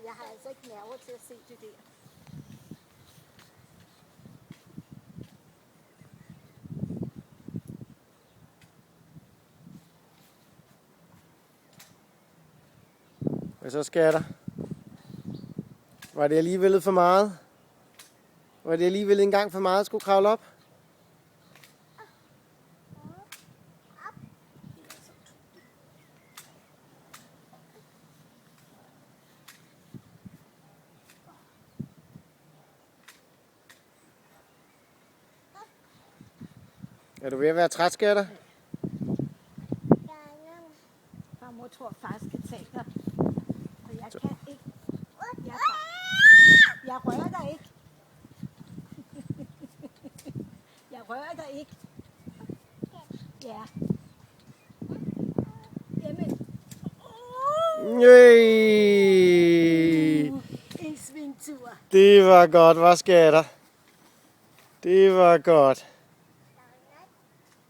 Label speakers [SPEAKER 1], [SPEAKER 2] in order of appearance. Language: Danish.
[SPEAKER 1] jeg har altså ikke nerver til at se det der.
[SPEAKER 2] Hvad så, skatter? Var det alligevel for meget? Var det alligevel en gang for meget at skulle kravle op? Er du ved at være træt, skatter?
[SPEAKER 1] Farmor tror, far skal tage dig. Og jeg kan ikke. Jeg rører dig ikke. Jeg rører dig ikke. Ja. Jamen. En svingtur.
[SPEAKER 2] Det var godt, var skatter? Det var godt.